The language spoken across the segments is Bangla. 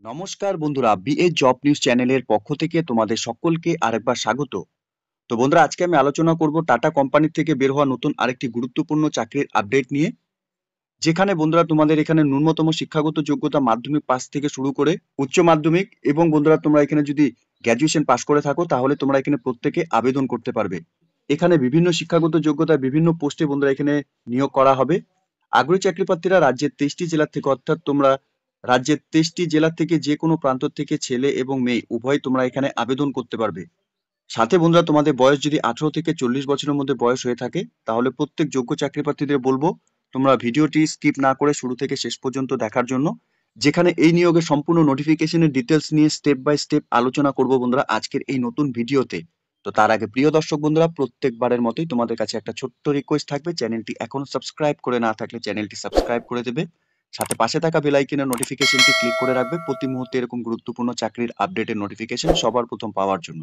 নমস্কার বন্ধুরা, বিএ জব নিউজ চ্যানেলের পক্ষ থেকে তোমাদের সকলকে আরেকবার স্বাগত। তো বন্ধুরা, আজকে আমি আলোচনা করব টাটা কোম্পানি থেকে বের হওয়া নতুন আরেকটি গুরুত্বপূর্ণ চাকরির আপডেট নিয়ে, যেখানে বন্ধুরা তোমাদের এখানে ন্যূনতম শিক্ষাগত যোগ্যতা মাধ্যমিক পাস থেকে শুরু করে উচ্চ মাধ্যমিক, এবং বন্ধুরা তোমরা এখানে যদি গ্র্যাজুয়েশন পাস করে থাকো তাহলে তোমরা এখানে প্রত্যেকে আবেদন করতে পারবে। এখানে বিভিন্ন শিক্ষাগত যোগ্যতা বিভিন্ন পোস্টে বন্ধুরা এখানে নিয়োগ করা হবে। আগ্রহী চাকরিপ্রার্থীরা রাজ্যের 23টি জেলা থেকে, অর্থাৎ তোমরা রাজ্যের 23টি জেলা থেকে যে কোনো প্রান্ত থেকে ছেলে এবং মেয়ে উভয় তোমরা এখানে আবেদন করতে পারবে। সাথে বন্ধুরা তোমাদের বয়স যদি 18 থেকে 40 বছরের মধ্যে বয়স হয়ে থাকে তাহলে প্রত্যেক যোগ্য চাকরিপ্রার্থীদের বলবো তোমরা ভিডিওটি স্কিপ না করে শুরু থেকে শেষ পর্যন্ত দেখার জন্য, যেখানে এই নিয়োগের সম্পূর্ণ নোটিফিকেশনের ডিটেলস নিয়ে স্টেপ বাই স্টেপ আলোচনা করব বন্ধুরা আজকের এই নতুন ভিডিওতে। তো তার আগে প্রিয় দর্শক বন্ধুরা, প্রত্যেকবারের মতোই তোমাদের কাছে একটা ছোট্ট রিকোয়েস্ট থাকবে, চ্যানেলটি এখনো সাবস্ক্রাইব করে না থাকলে চ্যানেলটি সাবস্ক্রাইব করে দেবে, সাথে পাশে থাকা বেল আইকনের নোটিফিকেশনটি ক্লিক করে রাখবে প্রতি মুহূর্তে এরকম গুরুত্বপূর্ণ চাকরির আপডেটের নোটিফিকেশন সবার প্রথম পাওয়ার জন্য।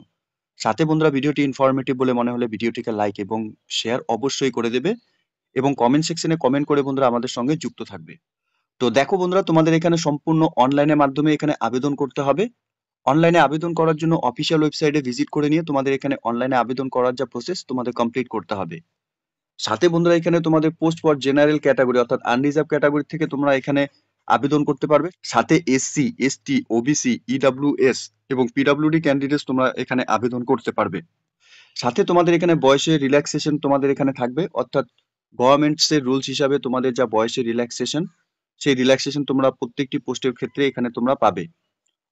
সাথে বন্ধুরা ভিডিওটি ইনফরমেটিভ বলে মনে হলে ভিডিওটিকে লাইক এবং শেয়ার অবশ্যই করে দেবে, এবং কমেন্ট সেকশনে কমেন্ট করে বন্ধুরা আমাদের সঙ্গে যুক্ত থাকবে। তো দেখো বন্ধুরা, তোমাদের এখানে সম্পূর্ণ অনলাইনের মাধ্যমে এখানে আবেদন করতে হবে। অনলাইনে আবেদন করার জন্য অফিসিয়াল ওয়েবসাইটে ভিজিট করে নিয়ে তোমাদের এখানে অনলাইনে আবেদন করার যা প্রসেস তোমাদের কমপ্লিট করতে হবে। সাথে বন্ধুরা এখানে তোমাদের পোস্ট ফর জেনারেল ক্যাটাগরি অর্থাৎ আনরিজার্ভ ক্যাটাগরি থেকে তোমরা এখানে আবেদন করতে পারবে। সাথে এসসি, এসটি, ওবিসি, ইডব্লিউএস এবং পিডব্লিউডি ক্যান্ডিডেটস তোমরা এখানে আবেদন করতে পারবে। সাথে তোমাদের এখানে বয়সের রিল্যাক্সেশন তোমাদের এখানে থাকবে, অর্থাৎ গভর্নমেন্টস এর রুলস হিসাবে তোমাদের যা বয়সের রিল্যাক্সেশন, সেই রিল্যাক্সেশন তোমরা প্রত্যেকটি পোস্টের ক্ষেত্রে এখানে তোমরা পাবে।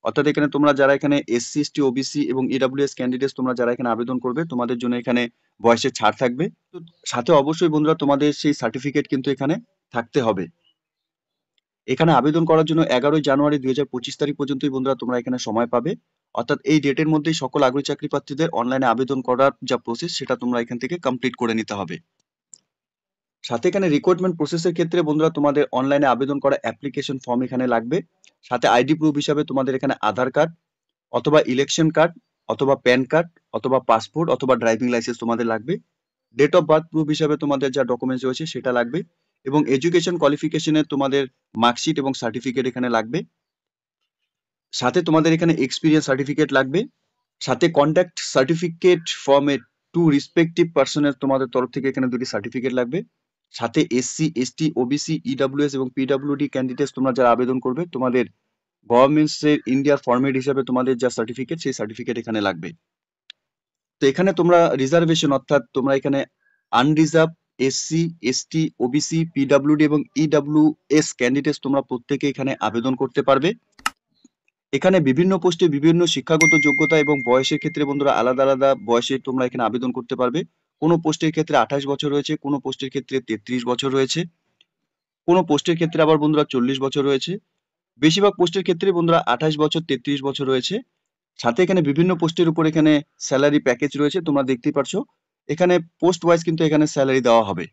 অর্থাৎ এখানে তোমরা যারা এখানে এসসি, এসটি, ওবিসি এবং ইডব্লিউএস ক্যান্ডিডেটস তোমরা যারা এখানে আবেদন করবে তোমাদের জন্য এখানে বয়সের ছাড় থাকবে। তো সাথে অবশ্যই বন্ধুরা তোমাদের সেই সার্টিফিকেট কিন্তু এখানে থাকতে হবে। এখানে আবেদন করার জন্য 11ই জানুয়ারি 2025 তারিখ পর্যন্তই বন্ধুরা তোমরা এখানে সময় পাবে। অর্থাৎ এই ডেটের মধ্যেই সকল আগ্রহী চাকরি প্রার্থীদের অনলাইনে আবেদন করার যা প্রসেস সেটা তোমরা এখান থেকে কমপ্লিট করে নিতে হবে। সাথে এখানে রিক্রুটমেন্ট প্রসেসের ক্ষেত্রে বন্ধুরা তোমাদের অনলাইনে আবেদন করা অ্যাপ্লিকেশন ফর্ম এখানে লাগবে। সাথে আইডি প্রুফ হিসাবে তোমাদের এখানে আধার কার্ড অথবা ইলেকশন কার্ড অথবা প্যান কার্ড অথবা পাসপোর্ট অথবা ড্রাইভিং লাইসেন্স তোমাদের লাগবে। ডেট অফ বার্থ প্রুফ হিসাবে তোমাদের যা ডকুমেন্টস রয়েছে সেটা লাগবে, এবং এডুকেশন কোয়ালিফিকেশনের তোমাদের মার্কশিট এবং সার্টিফিকেট এখানে লাগবে। সাথে তোমাদের এখানে এক্সপিরিয়েন্স সার্টিফিকেট লাগবে। সাথে কন্ট্যাক্ট সার্টিফিকেট ফর্মে টু রেসপেক্টিভ পার্সনের তোমাদের তরফ থেকে এখানে দুটি সার্টিফিকেট লাগবে। সাথে এসসি, এসটি, ওবিসি, ইডব্লিউএস এবং পিডব্লিউডি ক্যান্ডিডেটস তোমরা যারা আবেদন করবে তোমাদের গভর্নমেন্টস এর ইন্ডিয়ার ফরম্যাট হিসাবে তোমাদের যা সার্টিফিকেট সেই সার্টিফিকেট এখানে লাগবে। তো এখানে তোমরা রিজার্ভেশন অর্থাৎ তোমরা এখানে unreserved, SC, ST, OBC, PWD এবং ইডব্লিউএস ক্যান্ডিডেটস তোমরা প্রত্যেকে এখানে আবেদন করতে পারবে। এখানে বিভিন্ন পোস্টে বিভিন্ন শিক্ষাগত যোগ্যতা এবং বয়সের ক্ষেত্রে বন্ধুরা আলাদা আলাদা বয়সে তোমরা এখানে আবেদন করতে পারবে। কোনো পোস্টের ক্ষেত্রে 28 বছর রয়েছে, কোনো পোস্টের ক্ষেত্রে 33 বছর রয়েছে, কোনো পোস্টের ক্ষেত্রে আবার বন্ধুরা 40 বছর রয়েছে। বেশিরভাগ পোস্টের ক্ষেত্রে বন্ধুরা 28 বছর, 33 বছর রয়েছে। সাথে এখানে বিভিন্ন পোস্টের উপর এখানে স্যালারি প্যাকেজ রয়েছে, তোমরা দেখতেই পারছো। এখানে পোস্ট ওয়াইজ কিন্তু এখানে স্যালারি দেওয়া হবে।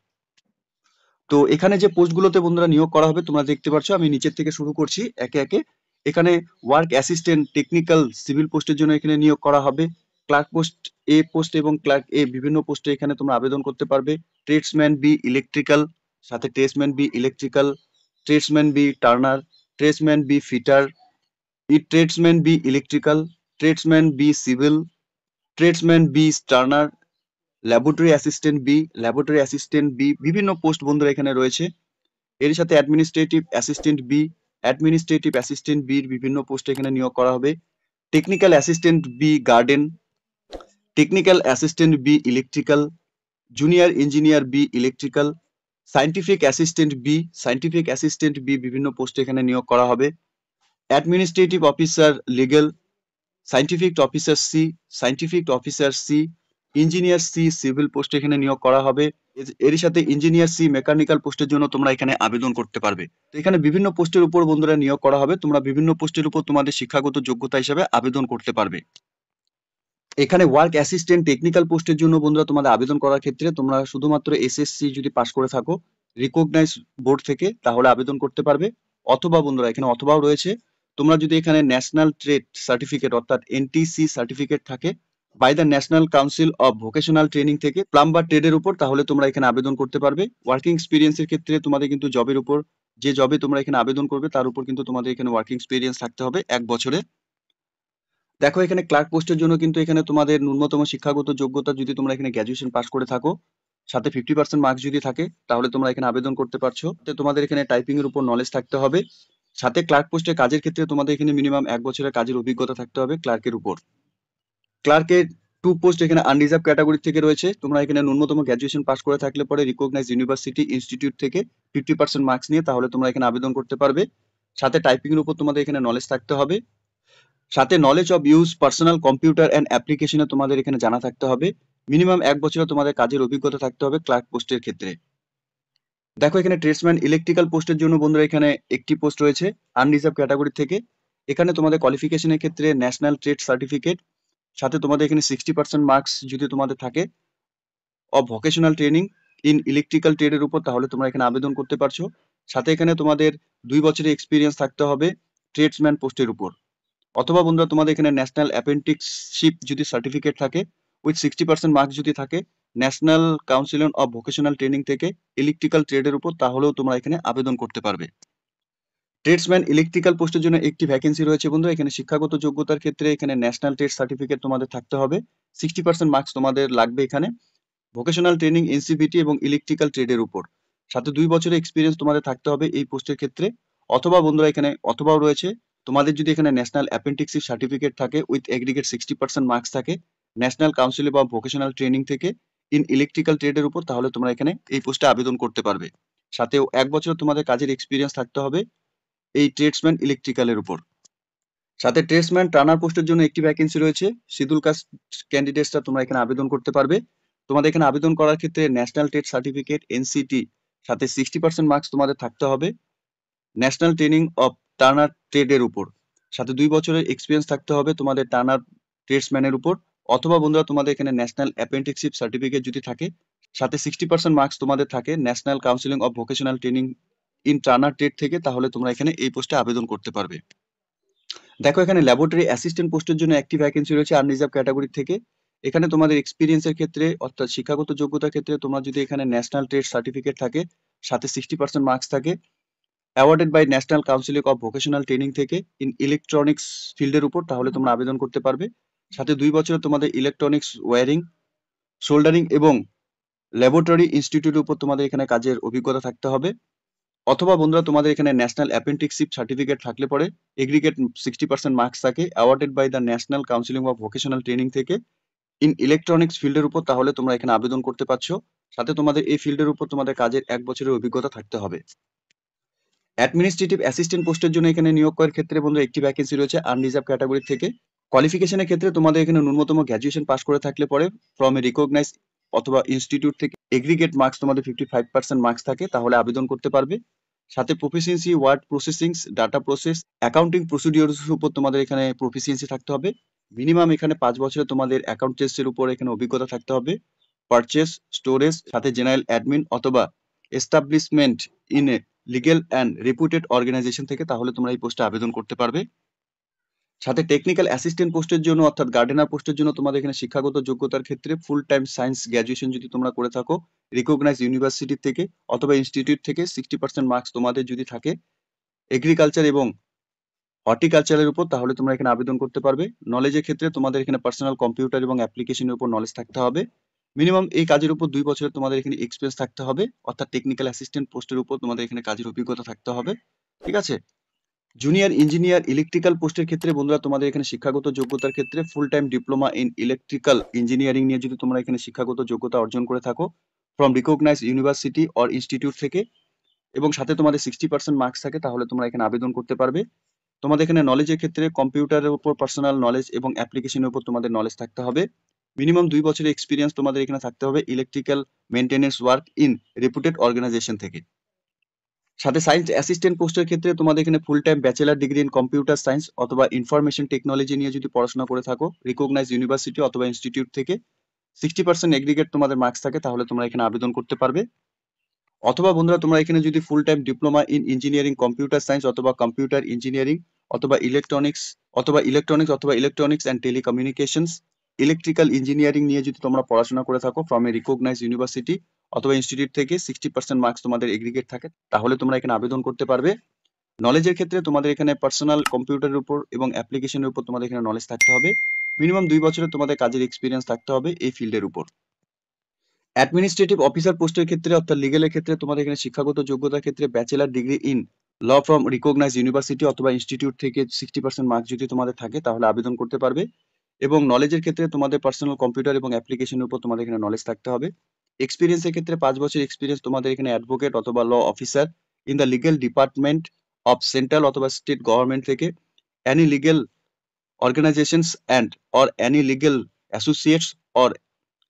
তো এখানে যে পোস্টগুলোতে বন্ধুরা নিয়োগ করা হবে তোমরা দেখতে পাচ্ছ, আমি নিচের থেকে শুরু করছি একে একে। এখানে ওয়ার্ক অ্যাসিস্ট্যান্ট, টেকনিক্যাল, সিভিল পোস্টের জন্য এখানে নিয়োগ করা হবে। ক্লার্ক পোস্ট এ পোস্ট এবং ক্লার্ক এ বিভিন্ন পোস্টে এখানে তোমরা আবেদন করতে পারবে। ট্রেডসম্যান বি ইলেকট্রিক্যাল, সাথে tradesman B electrical, tradesman B turner, tradesman B fitter, tradesman B electrical, tradesman B civil, tradesman B turner, laboratory assistant B, laboratory assistant B, বিভিন্ন পোস্ট বন্ধুরা এখানে রয়েছে। এর সাথে administrative assistant B, administrative assistant বির বিভিন্ন পোস্টে এখানে নিয়োগ করা হবে। Technical assistant B garden, technical assistant B electrical, junior engineer B electrical, scientific assistant B, scientific assistant B বিভিন্ন পোস্টে এখানে নিয়োগ করা হবে। Administrative officer legal, scientific officer C, scientific officer C, engineer C civil পোস্টে এখানে নিয়োগ করা হবে। এরই সাথে ইঞ্জিনিয়ার সি মেকানিক্যাল পোস্টের জন্য তোমরা এখানে আবেদন করতে পারবে। তো এখানে বিভিন্ন পোস্টের উপর বন্ধুরা নিয়োগ করা হবে, তোমরা বিভিন্ন পোস্টের উপর তোমাদের শিক্ষাগত যোগ্যতা হিসাবে আবেদন করতে পারবে। এখানে ওয়ার্ক অ্যাসিস্ট্যান্ট টেকনিক্যাল পোস্টের জন্য বন্ধুরা তোমাদের আবেদন করার ক্ষেত্রে তোমরা শুধুমাত্র এসএসসি যদি পাস করে থাকো রিকগনাইজ বোর্ড থেকে তাহলে আবেদন করতে পারবে। অথবা বন্ধুরা এখানে অথবাও রয়েছে, তোমরা যদি এখানে ন্যাশনাল ট্রেড সার্টিফিকেট অর্থাৎ এনটিসি সার্টিফিকেট থাকে by the national council of vocational training থেকে প্লাম্বার ট্রেডের উপর, তাহলে তোমরা এখানে আবেদন করতে পারবে। ওয়ার্কিং এক্সপিরিয়েন্সের ক্ষেত্রে তোমাদের কিন্তু জবের উপর যে জবে তোমরা এখানে আবেদন করবে তার উপর কিন্তু তোমাদের এখানে ওয়ার্কিং এক্সপিরিয়েন্স থাকতে হবে 1 বছরের। দেখো এখানে ক্লার্ক পোস্টের জন্য কিন্তু এখানে তোমাদের ন্যূনতম শিক্ষাগত যোগ্যতা যদি তোমরা এখানে গ্র্যাজুয়েশন পাস করে থাকো, সাথে 50% মার্কস যদি থাকে তাহলে তোমরা এখানে আবেদন করতে পারছো। তোমাদের এখানে টাইপিং এর উপর নলেজ থাকতে হবে। সাথে ক্লার্ক পোস্টে কাজের ক্ষেত্রে তোমাদের এখানে মিনিমাম 1 বছরের কাজের অভিজ্ঞতা থাকতে হবে ক্লার্কের উপর। ক্লার্কের 2 পোস্ট এখানে আনরিজার্ভ ক্যাটাগরি থেকে রয়েছে। তোমরা এখানে ন্যূনতম গ্র্যাজুয়েশন পাস করে থাকলে পরে রিকগনাইজ ইউনিভার্সিটি ইনস্টিটিউট থেকে 50% মার্কস নিয়ে তাহলে তোমরা এখানে আবেদন করতে পারবে। সাথে টাইপিং এর উপর তোমাদের এখানে নলেজ থাকতে হবে। সাথে knowledge of use personal computer and অ্যাপ্লিকেশনে তোমাদের এখানে জানা থাকতে হবে। মিনিমাম 1 বছরের তোমাদের কাজের অভিজ্ঞতা থাকতে হবে ক্লার্ক পোস্টের ক্ষেত্রে। দেখো এখানে ট্রেডসম্যান ইলেকট্রিক্যাল পোস্টের জন্য বন্ধুরা এখানে একটি পোস্ট রয়েছে আনরিজার্ভ ক্যাটাগরি থেকে। এখানে তোমাদের কোয়ালিফিকেশনের ক্ষেত্রে ন্যাশনাল ট্রেড সার্টিফিকেট, সাথে তোমাদের এখানে 60% মার্কস যদি তোমাদের থাকে of vocational training in electrical ট্রেডের উপর তাহলে তোমরা এখানে আবেদন করতে পারছো। সাথে এখানে তোমাদের 2 বছরের এক্সপিরিয়েন্স থাকতে হবে ট্রেডসম্যান পোস্টের উপর। অথবা বন্ধুরা তোমাদের এখানে ন্যাশনাল অ্যাপ্রেন্টিসশিপ যদি সার্টিফিকেট থাকে উইথ 60% মার্কস যদি থাকে national council of vocational training থেকে ইলেকট্রিক্যাল ট্রেডের উপর তাহলেও তোমরা এখানে আবেদন করতে পারবে। ট্রেডসম্যান ইলেকট্রিক্যাল পোস্টের জন্য একটি ভ্যাকেন্সি রয়েছে বন্ধু। এখানে শিক্ষাগত যোগ্যতার ক্ষেত্রে এখানে ন্যাশনাল ট্রেড সার্টিফিকেট তোমাদের থাকতে হবে, 60% মার্কস তোমাদের লাগবে এখানে ভোকেশনাল ট্রেনিং এনসিভিটি এবং ইলেকট্রিক্যাল ট্রেডের উপর। সাথে 2 বছরের এক্সপিরিয়েন্স তোমাদের থাকতে হবে এই পোস্টের ক্ষেত্রে। অথবা বন্ধুরা এখানে অথবাও রয়েছে তোমাদের যদি এখানে ন্যাশনাল অ্যাপ্রেন্টিসশিপ সার্টিফিকেট থাকে উইথ এগ্রিগেট 60% মার্কস থাকে national council of vocational training থেকে ইন ইলেকট্রিক্যাল ট্রেডের উপর তাহলে তোমরা এখানে এই পোস্টে আবেদন করতে পারবে। সাথেও 1 বছর তোমাদের কাজের এক্সপিরিয়েন্স থাকতে হবে এই ট্রেডসম্যান ইলেকট্রিক্যালের উপর। সাথে ট্রেডসম্যান টার্নার পোস্টের জন্য একটি ভ্যাকেন্সি রয়েছে। শিডিউল কাস্ট ক্যান্ডিডেটসরা তোমরা এখানে আবেদন করতে পারবে। তোমাদের এখানে আবেদন করার ক্ষেত্রে ন্যাশনাল ট্রেড সার্টিফিকেট এনসিটি সাথে 60% মার্কস তোমাদের থাকতে হবে ন্যাশনাল ট্রেনিং অফ টার্নার ট্রেডের উপর। সাথে 2 বছরের এক্সপিরিয়েন্স থাকতে হবে তোমাদের টার্নার ট্রেডসম্যানের উপর। অথবা বন্ধুরা তোমাদের এখানে ন্যাশনাল অ্যাপ্রেন্টিসশিপ সার্টিফিকেট যদি থাকে সাথে 60% মার্কস তোমাদের থাকে national counselling of vocational training in Turner trade থেকে তাহলে তোমরা এখানে এই পোস্টে আবেদন করতে পারবে। দেখো এখানে ল্যাবরেটরি অ্যাসিস্ট্যান্ট পোস্টের জন্য একটি ভ্যাকেন্সি রয়েছে আনরিজার্ভ ক্যাটাগরি থেকে। এখানে তোমাদের এক্সপিরিয়েন্সের ক্ষেত্রে অর্থাৎ শিক্ষাগত যোগ্যতার ক্ষেত্রে তোমরা যদি এখানে ন্যাশনাল ট্রেড সার্টিফিকেট থাকে সাথে 60% মার্কস থাকে awarded by national council of vocational training থেকে ইন ইলেকট্রনিক্স ফিল্ডের উপর তাহলে তোমরা আবেদন করতে পারবে। সাথে 2 বছরে তোমাদের ইলেকট্রনিক্স ওয়্যারিং, সোল্ডারিং এবং ল্যাবরেটরি ইনস্টিটিউটের উপর তোমাদের এখানে কাজের অভিজ্ঞতা থাকতে হবে। অথবা বন্ধুরা তোমাদের এখানে ন্যাশনাল অ্যাপ্রেন্টিসশিপ সার্টিফিকেট থাকলে পরে এগ্রিগেট 60% মার্কস থাকে awarded by the national counselling of vocational training থেকে ইন ইলেকট্রনিক্স ফিল্ডের উপর তাহলে তোমরা এখানে আবেদন করতে পারছো। সাথে তোমাদের এই ফিল্ডের উপর তোমাদের কাজের 1 বছরের অভিজ্ঞতা থাকতে হবে। অ্যাডমিনিস্ট্রেটিভ অ্যাসিস্ট্যান্ট পোস্টের জন্য এখানে নিয়োগ করার ক্ষেত্রে বন্ধু একটি ভ্যাকেন্সি রয়েছে আনরিজার্ভ ক্যাটাগরি থেকে। কোয়ালিফিকেশনের ক্ষেত্রে তোমাদের এখানে ন্যূনতম গ্র্যাজুয়েশন পাস করে থাকলে পরে ফ্রম এ রিকগনাইজ অথবা ইনস্টিটিউট থেকে এগ্রিগেট মার্কস তোমাদের 55% মার্কস থাকে তাহলে আবেদন করতে পারবে। সাথে proficiency word processings, data process, accounting procedures উপর তোমাদের এখানে প্রফিসিয়েন্সি থাকতে হবে। মিনিমাম এখানে 5 বছরে তোমাদের অ্যাকাউন্টেন্সির উপর এখানে অভিজ্ঞতা থাকতে হবে। পারচেস, স্টোরেজ, সাথে জেনারেল অ্যাডমিন অথবা establishment in a legal and reputed organisation থেকে তাহলে তোমরা এই পোস্টে আবেদন করতে পারবে। সাথে টেকনিক্যাল অ্যাসিস্ট্যান্ট পোস্টের জন্য অর্থাৎ গার্ডেনার পোস্টের জন্য তোমাদের এখানে শিক্ষাগত যোগ্যতার ক্ষেত্রে ফুল টাইম সায়েন্স গ্র্যাজুয়েশন যদি তোমরা করে থাকো রিকগনাইজ ইউনিভার্সিটি থেকে অথবা ইনস্টিটিউট থেকে 60% মার্কস তোমাদের যদি থাকে এগ্রিকালচার এবং হর্টিকালচারের উপর তাহলে তোমরা এখানে আবেদন করতে পারবে। নলেজের ক্ষেত্রে তোমাদের এখানে পার্সোনাল কম্পিউটার এবং অ্যাপ্লিকেশনের উপর নলেজ থাকতে হবে। মিনিমাম এই কাজের উপর 2 বছরের তোমাদের এখানে এক্সপিরিয়েন্স থাকতে হবে অর্থাৎ টেকনিক্যাল অ্যাসিস্ট্যান্ট পোস্টের উপর তোমাদের এখানে কাজের অভিজ্ঞতা থাকতে হবে। ঠিক আছে। জুনিয়র ইঞ্জিনিয়ার ইলেকট্রিক্যাল পোস্টের ক্ষেত্রে বন্ধুরা তোমাদের এখানে শিক্ষাগত যোগ্যতার ক্ষেত্রে full time diploma in electrical engineering নিয়ে যদি তোমরা এখানে শিক্ষাগত যোগ্যতা অর্জন করে থাকো from recognise university or institute থেকে এবং সাথে তোমাদের 60% মার্কস থাকে তাহলে তোমরা এখানে আবেদন করতে পারবে। তোমাদের এখানে নলেজের ক্ষেত্রে কম্পিউটারের উপর পার্সোনাল নলেজ এবং অ্যাপ্লিকেশনের উপর তোমাদের নলেজ থাকতে হবে। মিনিমাম 2 বছরের এক্সপিরিয়েন্স তোমাদের এখানে থাকতে হবে electrical maintenance work in reputed organisation থেকে। সাথে সায়েন্স অ্যাসিস্ট্যান্ট পোস্টের ক্ষেত্রে তোমাদের এখানে full time bachelor degree in computer science অথবা ইনফরমেশন টেকনোলজি নিয়ে যদি পড়াশোনা করে থাকো রিকগনাইজ ইউনিভার্সিটি অথবা ইনস্টিটিউট থেকে 60% এগ্রিগেট তোমাদের মার্কস থাকে তাহলে তোমরা এখানে আবেদন করতে পারবে। অথবা বন্ধুরা তোমরা এখানে যদি ফুল time diploma in engineering computer science অথবা কম্পিউটার ইঞ্জিনিয়ারিং অথবা electronics and telecommunications electrical engineering নিয়ে যদি তোমরা পড়াশোনা করে থাকো ফ্রম এ রিকগনাইজ ইউনিভার্সিটি অথবা ইনস্টিটিউট থেকে 60% মার্কস তোমাদের এগ্রিগেট থাকে, তাহলে তোমরা এখানে আবেদন করতে পারবে। নলেজের ক্ষেত্রে তোমাদের এখানে পার্সোনাল কম্পিউটারের উপর এবং অ্যাপ্লিকেশনের উপর তোমাদের এখানে নলেজ থাকতে হবে। মিনিমাম 2 বছরের তোমাদের কাজের এক্সপিরিয়েন্স থাকতে হবে এই ফিল্ডের উপর। অ্যাডমিনিস্ট্রেটিভ অফিসার পোস্টের ক্ষেত্রে অর্থাৎ লিগ্যালের ক্ষেত্রে তোমাদের এখানে শিক্ষাগত যোগ্যতার ক্ষেত্রে bachelor degree in law from recognise university অথবা ইনস্টিটিউট থেকে 60% মার্কস যদি তোমাদের থাকে তাহলে আবেদন করতে পারবে। এবং নলেজের ক্ষেত্রে তোমাদের পার্সোনাল কম্পিউটার এবং অ্যাপ্লিকেশনের উপর তোমাদের এখানে নলেজ থাকতে হবে। এক্সপিরিয়েন্সের ক্ষেত্রে 5 বছর এক্সপিরিয়েন্স তোমাদের এখানে অ্যাডভোকেট অথবা law officer in the legal department of central অথবা স্টেট গভর্নমেন্ট থেকে any legal organizations and or any legal associates or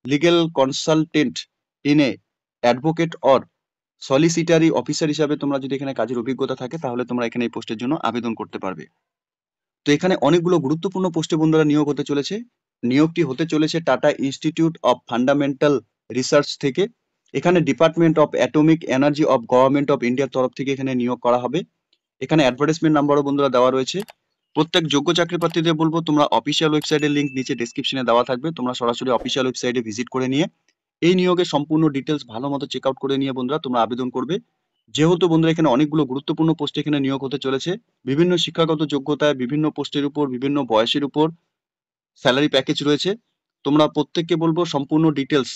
legal consultant in a advocate or সলিসিটারি অফিসার হিসাবে তোমরা যদি এখানে কাজের অভিজ্ঞতা থাকে তাহলে তোমরা এখানে এই পোস্টের জন্য আবেদন করতে পারবে। তো এখানে অনেকগুলো গুরুত্বপূর্ণ পোস্টে বন্ধুরা নিয়োগ হতে চলেছে। নিয়োগটি হতে চলেছে tata institute of fundamental research থেকে। এখানে department of atomic energy of government of ইন্ডিয়ার তরফ থেকে এখানে নিয়োগ করা হবে। এখানে অ্যাডভার্টাইজমেন্ট নাম্বারও বন্ধুরা দেওয়া রয়েছে। প্রত্যেক যোগ্য চাকরি প্রার্থীদের বলবো তোমরা অফিসিয়াল ওয়েবসাইটের লিংক নিচে ডেসক্রিপশনে দেওয়া থাকবে, তোমরা সরাসরি অফিসিয়াল ওয়েবসাইটে ভিজিট করে নিয়ে এই নিয়োগের সম্পূর্ণ ডিটেলস ভালো মতো চেক আউট করে নিয়ে বন্ধুরা তোমরা আবেদন করবে। যেহেতু বন্ধুরা এখানে অনেকগুলো গুরুত্বপূর্ণ পোস্টে এখানে নিয়োগ হতে চলেছে, বিভিন্ন শিক্ষাগত যোগ্যতায়, বিভিন্ন পোস্টের উপর, বিভিন্ন বয়সের উপর স্যালারি প্যাকেজ রয়েছে। তোমরা প্রত্যেককে বলবো সম্পূর্ণ ডিটেলস,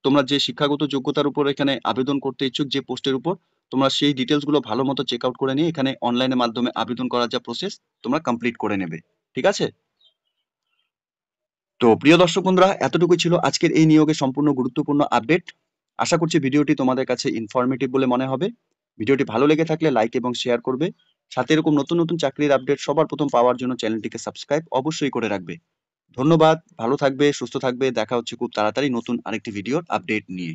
তোমরা যে শিক্ষাগত যোগ্যতার উপর এখানে আবেদন করতে ইচ্ছুক যে পোস্টের উপর, তোমরা সেই ডিটেলস গুলো ভালো মতো চেক আউট করে নিয়ে এখানে অনলাইনের মাধ্যমে আবেদন করার যা প্রসেস তোমরা কমপ্লিট করে নেবে। ঠিক আছে? তো প্রিয় দর্শক বন্ধুরা, এতটুকুই ছিল আজকের এই নিয়োগের সম্পূর্ণ গুরুত্বপূর্ণ আপডেট। আশা করছি ভিডিওটি তোমাদের কাছে ইনফরমেটিভ বলে মনে হবে। ভিডিওটি ভালো লেগে থাকলে লাইক এবং শেয়ার করবে। সাথে এরকম নতুন নতুন চাকরির আপডেট সবার প্রথম পাওয়ার জন্য চ্যানেলটিকে সাবস্ক্রাইব অবশ্যই করে রাখবে। ধন্যবাদ, ভালো থাকবে, সুস্থ থাকবে। দেখা হচ্ছে খুব তাড়াতাড়ি নতুন আরেকটি ভিডিওর আপডেট নিয়ে।